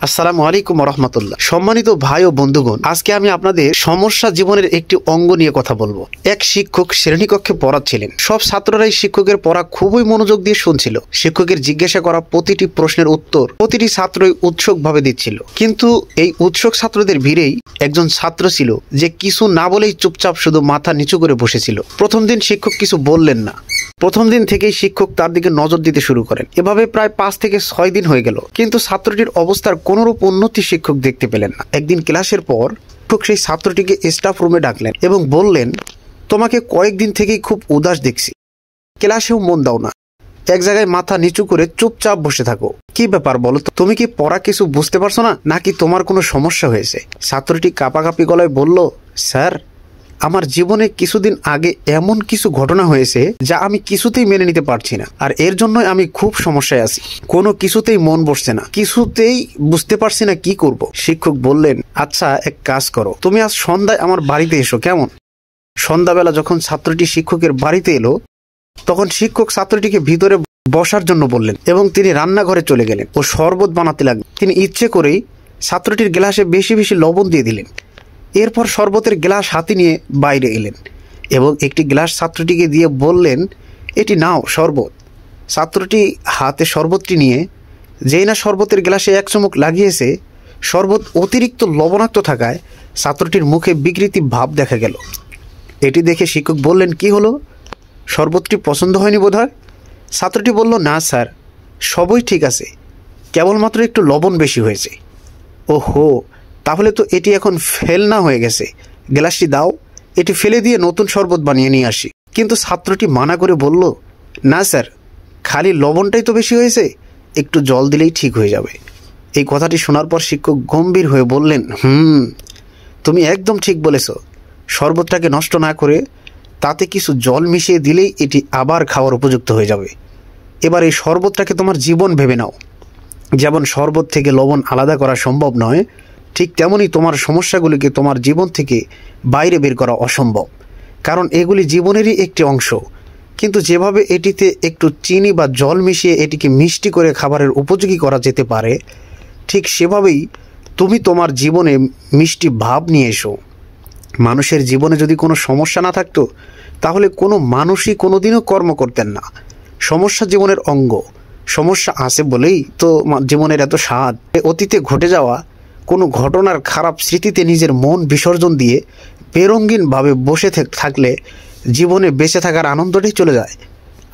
আসসালামু আলাইকুম রহমতুল্লাহ। সম্মানিত ভাই ও বন্ধুগণ, আজকে আমি আপনাদের সমস্যা জীবনের একটি অঙ্গ নিয়ে কথা বলবো। এক শিক্ষক শ্রেণীকক্ষে পড়াচ্ছিলেন। সব ছাত্ররাই শিক্ষকের পড়া খুবই মনোযোগ দিয়ে শুনছিল। শিক্ষকের জিজ্ঞাসা করা প্রতিটি প্রশ্নের উত্তর প্রতিটি ছাত্রই উৎসুকভাবে দিচ্ছিল। কিন্তু এই উৎসুক ছাত্রদের ভিড়েই একজন ছাত্র ছিল যে কিছু না বলেই চুপচাপ শুধু মাথা নিচু করে বসেছিল। প্রথম দিন শিক্ষক কিছু বললেন না। প্রথম দিন থেকেই শিক্ষক তার দিকে নজর দিতে শুরু করেন। এভাবে প্রায় 5 থেকে 6 দিন হয়ে গেল, কিন্তু ছাত্রটির অবস্থার কোনরূপ উন্নতি শিক্ষক দেখতে পেলেন না। একদিন ক্লাসের পর শিক্ষক সেই ছাত্রটিকে স্টাফ রুমে ডাকলেন এবং বললেন, তোমাকে কয়েকদিন থেকেই খুব উদাস দেখছি, ক্লাসেও মন দাও না, এক জায়গায় মাথা নিচু করে চুপচাপ বসে থাকো। কি ব্যাপার বলো তো? তুমি কি পড়া কিছু বুঝতে পারছো না, নাকি তোমার কোনো সমস্যা হয়েছে? ছাত্রটি কাঁপাকাঁপি গলায় বলল, স্যার, আমার জীবনে কিছুদিন আগে এমন কিছু ঘটনা হয়েছে যা আমি কিছুতেই মেনে নিতে পারছি না, আর এর জন্যই আমি খুব সমস্যায় আছি। কোনো কিছুতেই মন বসছে না, কিছুতেই বুঝতে পারছি না কি করব। শিক্ষক বললেন, আচ্ছা এক কাজ করো, তুমি আজ সন্ধ্যায় আমার বাড়িতে এসো, কেমন? সন্ধ্যাবেলা যখন ছাত্রটি শিক্ষকের বাড়িতে এলো, তখন শিক্ষক ছাত্রটিকে ভিতরে বসার জন্য বললেন এবং তিনি রান্নাঘরে চলে গেলেন ও শরবত বানাতে লাগলেন। তিনি ইচ্ছে করেই ছাত্রটির গ্লাসে বেশি বেশি লবণ দিয়ে দিলেন। এরপর শরবতের গ্লাস হাতে নিয়ে বাইরে এলেন এবং একটি গ্লাস ছাত্রটিকে দিয়ে বললেন, এটি নাও শরবত। ছাত্রটি হাতে শরবতটি নিয়ে যেই না শরবতের গ্লাসে এক চুমুক লাগিয়েছে, শরবত অতিরিক্ত লবণাক্ত থাকায় ছাত্রটির মুখে বিকৃতি ভাব দেখা গেল। এটি দেখে শিক্ষক বললেন, কি হলো, শরবতটি পছন্দ হয়নি বোধহয়? ছাত্রটি বলল, না স্যার, সবই ঠিক আছে, কেবলমাত্র একটু লবণ বেশি হয়েছে। ওহো, তাহলে তো এটি এখন ফেল না হয়ে গেছে, গ্লাসটি দাও, এটি ফেলে দিয়ে নতুন শরবত বানিয়ে নিয়ে আসি। কিন্তু ছাত্রটি মানা করে বলল, না স্যার, খালি লবণটাই তো বেশি হয়েছে, একটু জল দিলেই ঠিক হয়ে যাবে। এই কথাটি শোনার পর শিক্ষক গম্ভীর হয়ে বললেন, তুমি একদম ঠিক বলেছ, শরবতটাকে নষ্ট না করে তাতে কিছু জল মিশিয়ে দিলেই এটি আবার খাওয়ার উপযুক্ত হয়ে যাবে। এবার এই শরবতটাকে তোমার জীবন ভেবে নাও। যেমন শরবত থেকে লবণ আলাদা করা সম্ভব নয়, ঠিক তেমনই তোমার সমস্যাগুলিকে তোমার জীবন থেকে বাইরে বের করা অসম্ভব, কারণ এগুলি জীবনেরই একটি অংশ। কিন্তু যেভাবে এটিতে একটু চিনি বা জল মিশিয়ে এটিকে মিষ্টি করে খাবারের উপযোগী করা যেতে পারে, ঠিক সেভাবেই তুমি তোমার জীবনে মিষ্টি ভাব নিয়ে এসো। মানুষের জীবনে যদি কোনো সমস্যা না থাকতো, তাহলে কোনো মানুষই কোনোদিনও কর্ম করতেন না। সমস্যা জীবনের অঙ্গ, সমস্যা আছে বলেই তো জীবনের এত স্বাদ। অতীতে ঘটে যাওয়া কোনো ঘটনার খারাপ স্মৃতিতে নিজের মন বিসর্জন দিয়ে বেরঙ্গিনভাবে বসে থাকলে জীবনে বেঁচে থাকার আনন্দটাই চলে যায়।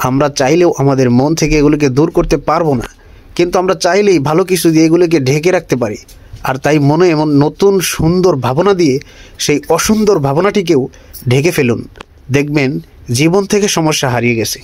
আমরা চাইলেও আমাদের মন থেকে এগুলোকে দূর করতে পারবো না, কিন্তু আমরা চাইলেই ভালো কিছু দিয়ে এগুলোকে ঢেকে রাখতে পারি। আর তাই মনে এমন নতুন সুন্দর ভাবনা দিয়ে সেই অসুন্দর ভাবনাটিকেও ঢেকে ফেলুন, দেখবেন জীবন থেকে সমস্যা হারিয়ে গেছে।